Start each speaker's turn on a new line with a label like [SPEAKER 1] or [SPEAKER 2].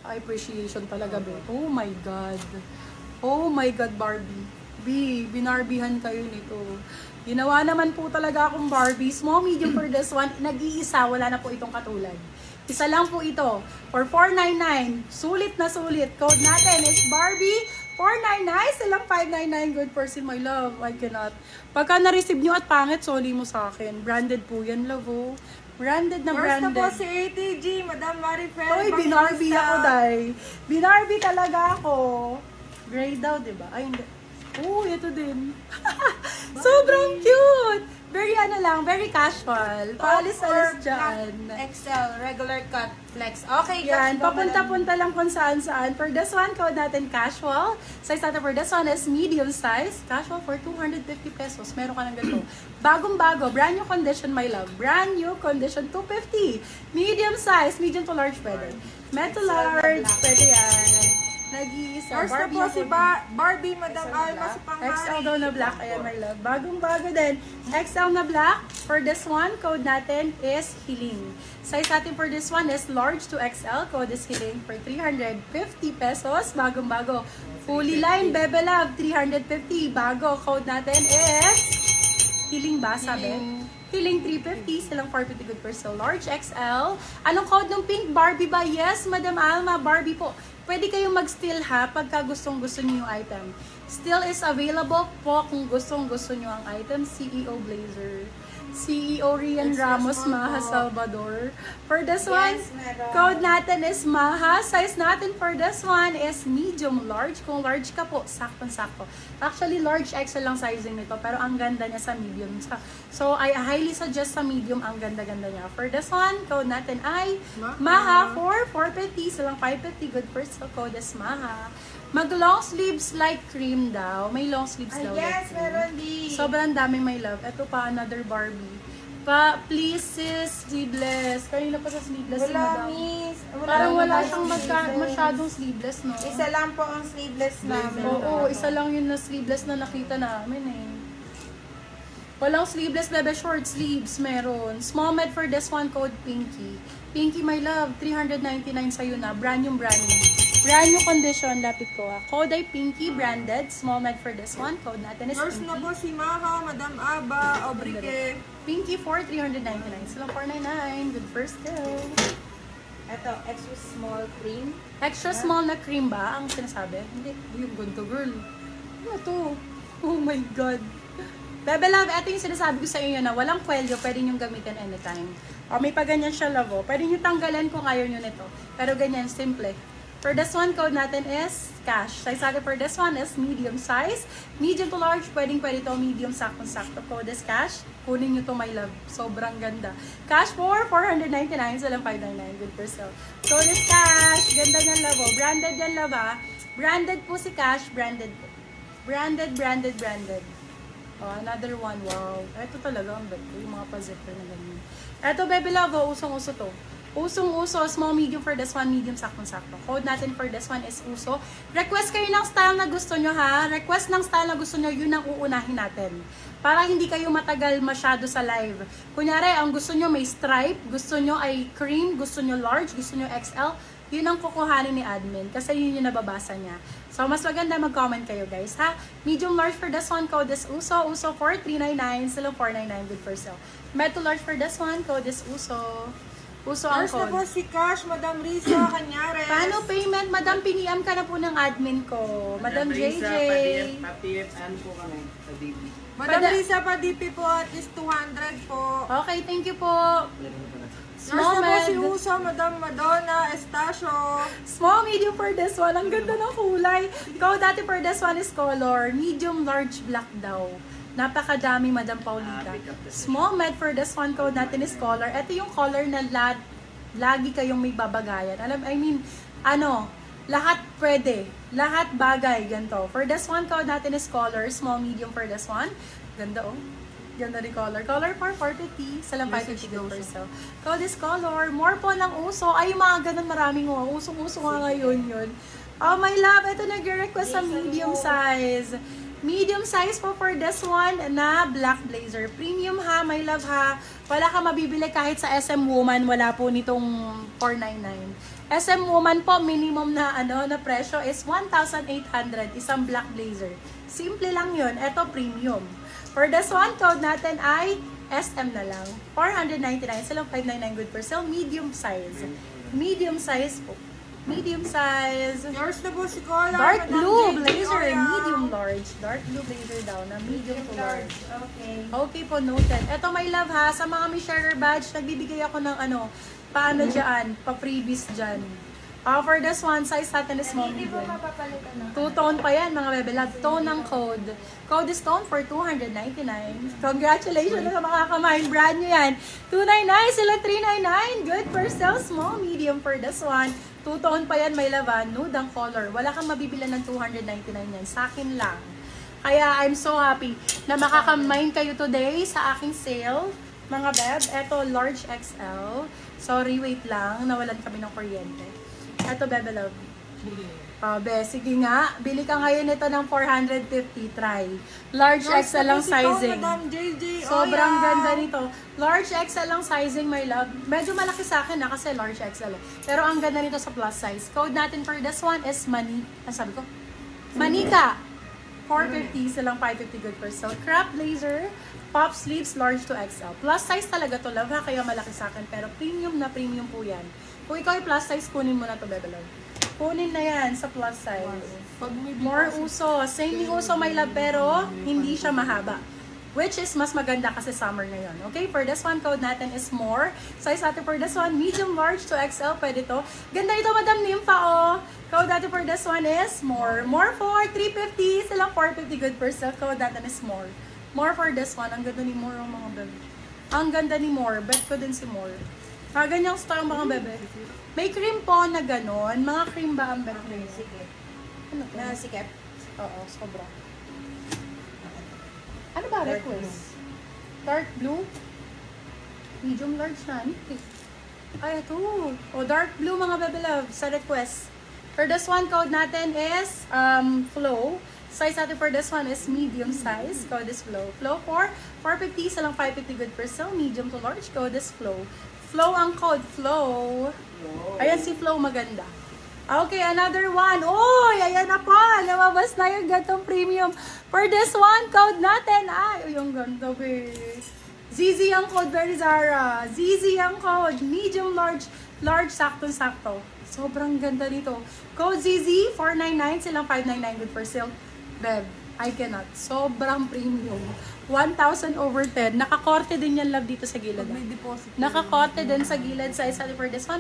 [SPEAKER 1] Appreciation talaga, be. Oh my God. Oh my God, Barbie. Binarbihan kayo nito. Ginawa naman po talaga akong Barbie. Small, medium for this one. Nag-iisa, wala na po itong katulad. Isa lang po ito. For $499. Sulit na sulit. Code natin is Barbie. $499. Silang $599. Good person, my love. I cannot. Pagka na-receive nyo at pangit, sorry mo sa akin. Branded po yan, love, oh. Branded na
[SPEAKER 2] First
[SPEAKER 1] branded.
[SPEAKER 2] na po si ATG, Madam Marifel.
[SPEAKER 1] Oy, binarbi ako, day. Binarbi talaga ako. Gray daw, di ba? Ay, hindi. Oh, ito din. Sobrang cute. Very lang, very casual. Paalis-alis dyan.
[SPEAKER 2] XL, regular cut, flex. Okay,
[SPEAKER 1] Yan,
[SPEAKER 2] cut po,
[SPEAKER 1] papunta-punta lang kung saan-saan. For this one, code natin casual. Size natin for this one is medium size. Casual for 250 pesos. Meron ka ng ganito. Bagong-bago, brand new condition, my love. Brand new condition, 250. Medium size, medium to large pwede. Metal large, pwede yan. Nag-iisa.
[SPEAKER 2] First na po si Barbie, Madam Alma sa Pangmari.
[SPEAKER 1] XL daw na black. Ayan, my love. Bagong-bago din. XL na black. For this one, code natin is Healing. Size natin for this one is large to XL. Code is Healing for 350 pesos. Bagong-bago. Fully line, Bebe Love, 350. Bago. Code natin is Healing ba, sabi? Healing 350, silang 450 good per so large XL. Anong code ng pink? Barbie ba? Yes, Madam Alma, Barbie po. Pwede kayong mag-steal ha pagka gustong-gusto niyo yung item. Still is available po kung gustong-gusto niyo ang item. CEO Blazer. CEO Rian Ramos, Maha Salvador. For this one, code natin is Maha. Size natin for this one is medium large. Kung large ka po, saktong-sakto. Actually, large XL lang sizing nito, pero ang ganda niya sa medium. So, I highly suggest sa medium, ang ganda-ganda niya. For this one, code natin ay Maha for 450. Silang 550. Good first code is Maha. Mag-long sleeves like cream daw. May long sleeves daw.
[SPEAKER 2] Yes,
[SPEAKER 1] like
[SPEAKER 2] meron di.
[SPEAKER 1] Sobrang dami, my love. Ito pa, another Barbie. Please, sis, sleeveless. Kanina pa sa sleeveless.
[SPEAKER 2] Wala, miss.
[SPEAKER 1] Parang wala siyang
[SPEAKER 2] sleeveless.
[SPEAKER 1] masyadong sleeveless, no?
[SPEAKER 2] Isa lang po ang sleeveless namin.
[SPEAKER 1] Oo, isa lang yun na sleeveless na nakita namin, eh. Walang sleeveless, bebe. Short sleeves, meron. Small med for this one, code Pinky. Pinky, my love, 399 sa'yo na. Brand new, brand new. Brand new condition, lapit ko. Code ay Pinky, branded. Small med for this one. Code natin is
[SPEAKER 2] First na
[SPEAKER 1] Pinky.
[SPEAKER 2] po si Maha, Madam Aba, Obrike.
[SPEAKER 1] Pinky for 399. Silang 499. Good first girl.
[SPEAKER 2] Ito, extra small cream.
[SPEAKER 1] Extra small na cream ba ang sinasabi? Hindi. Yung ganito, girl. Ano to? Oh my God. Bebe love, ito yung sinasabi ko sa inyo na walang kwelyo, pwede nyo gamitin anytime. O may pa ganyan siya, love. Pwede nyo tanggalin kung ayaw nyo nito. Pero ganyan, simple. For this one, code natin is cash. Size natin for this one is medium size. Medium to large, pwede to medium, sakto-sakto. Code is cash. Kunin nyo to, my love. Sobrang ganda. Cash for 499, silang 599. Good for sale. Code is cash. Ganda niyan, love. Branded yan, love, ah. Branded po si cash. Branded po. Branded, branded, branded. Oh, another one. Wow. Ito talaga ang ganda. Yung mga pa-zipper na ganyan. Ito, baby love, oh, usong-uso to. Usong-uso, small, medium for this one, medium, sakto-sakto. Code natin for this one is uso. Request kayo ng style na gusto nyo, ha? Request ng style na gusto nyo, yun ang uunahin natin. Para hindi kayo matagal masyado sa live. Kunyari, ang gusto nyo may stripe, gusto nyo ay cream, gusto nyo large, gusto nyo XL, yun ang kukuhanin ni admin. Kasi yun yung nababasa niya. So, mas maganda mag-comment kayo, guys, ha? Medium large for this one, code is uso. Uso for 399, sila 499, good for sale. Metal large for this one, code is uso. Uso ang
[SPEAKER 2] First na po
[SPEAKER 1] code.
[SPEAKER 2] si Cash, Madam Risa, Canyares.
[SPEAKER 1] Paano payment? Madam, piniam ka na po ng admin ko. Madam JJ.
[SPEAKER 3] Pa-PFN po kami sa DB.
[SPEAKER 2] Madam Risa pa DP po at least 200 po.
[SPEAKER 1] Okay, thank you po.
[SPEAKER 2] First
[SPEAKER 1] Small
[SPEAKER 2] na po si
[SPEAKER 1] med.
[SPEAKER 2] Uso, Madam Madonna, Estacio.
[SPEAKER 1] Small, medium for this one. Ang ganda ng kulay. Ikaw dati for this one is color. Medium, large, black daw. Napakadami, Madam Paulita. Small med for this one, code natin is color. Ito yung color na lagi kayong may babagayan. Lahat pwede. Lahat bagay, ganito. For this one, code natin is color. Small, medium for this one. Ganda, oh. Ganda rin color. Color for 450. Sa lang 550 good per sale. Code is color. More po ng uso. Ay, yung mga ganun maraming usong-uso nga ngayon yun. Oh, my love. Ito nag-request sa medium size. Medium size po for this one na black blazer. Premium ha, my love ha. Wala ka mabibili kahit sa SM Woman. Wala po nitong 499. SM Woman po, minimum na na presyo is 1,800, isang black blazer. Simple lang yun. Ito, premium. For this one, code natin ay SM na lang. 499, silang 599 good for sale. Medium size. Medium size po. Medium size.
[SPEAKER 2] Yours na po si Cola.
[SPEAKER 1] Dark
[SPEAKER 2] Madam
[SPEAKER 1] blue
[SPEAKER 2] JJ
[SPEAKER 1] blazer,
[SPEAKER 2] Oya.
[SPEAKER 1] medium large. Dark blue blazer daw na medium to large.
[SPEAKER 2] Okay.
[SPEAKER 1] Okay po, noted. Ito, my love ha, sa mga may sharer badge, nagbibigay ako ng paano dyan, pa-freebies dyan. For this one, size natin is small
[SPEAKER 4] Hindi po
[SPEAKER 1] medium.
[SPEAKER 4] mapapalitan ng...
[SPEAKER 1] Two-tone pa yan, mga bebe love. Tone ng code. Code is tone for 299. Congratulations sa makakamain. Brand nyo yan. 299, sila 399. Good for sale, small, medium for this one. Two-tone pa yan, may laban. Nude ang color. Wala kang mabibila ng 299 yan. Sa akin lang. Kaya I'm so happy na makakamain kayo today sa aking sale. Mga beb, eto large XL. Sorry, wait lang. Nawalan kami ng kuryente. Eto, bebe love. Be, sige nga. Bili ka ngayon ito ng 450. Try. Large
[SPEAKER 2] Yours
[SPEAKER 1] XL
[SPEAKER 2] na
[SPEAKER 1] lang
[SPEAKER 2] po si Tom,
[SPEAKER 1] sizing.
[SPEAKER 2] Madam JJ Oya.
[SPEAKER 1] Sobrang ganda nito. Large XL lang sizing, my love. Medyo malaki sa akin kasi large XL. Pero ang ganda nito sa plus size. Code natin for this one is Ano sabi ko? Manika. 450 silang 550 good for sale. Crop blazer. Pop sleeves, large to XL. Plus size talaga to, love ha. Kaya malaki sa akin. Pero premium na premium po yan. Kung ikaw ay plus size, kunin mo na to, bebe love. Kunin na yan sa plus size. More uso. Same ni uso, my love, pero hindi siya mahaba. Which is mas maganda kasi summer ngayon. Okay, for this one, code natin is more. Size natin for this one, medium, large to XL. Pwede to. Ganda ito, Madam Nympha, oh. Code natin for this one is more. More for 350. Silang 450 good per sale. Code natin is more. More for this one. Ang ganda ni More, oh, mga bebe. Ang ganda ni More. Bet ko din si More. Ganyang style, mga bebe. May cream po na ganon. Mga cream ba ang bebe?
[SPEAKER 4] Sige.
[SPEAKER 1] Ano to?
[SPEAKER 4] Nasikip.
[SPEAKER 1] Oo, sobra. Ano ba request? Dark blue? Medium large na. Ay, ito. O, dark blue, mga bebe love, sa request. For this one, code natin is Flow. Size natin for this one is medium size. Code is Flow. Flow for 450, sa lang 550 good per sale. Medium to large, code is Flow. Flow ang code, Flow. Ayan si Flow, maganda. Okay, another one. Uy, ayan na po. Lumabas na yung gantong premium. For this one, code natin. Ay, yung ganda, be. ZZ ang code, very Zara. ZZ ang code. Medium, large, large, sakto-sakto. Sobrang ganda nito. Code ZZ, 499, silang 599 good for sale. Beb, I cannot. Sobrang premium. 1,000 over 10. Nakakorte din yan, love, dito sa gilid.
[SPEAKER 2] May deposit.
[SPEAKER 1] Nakakorte din sa gilid. Size natin for this one.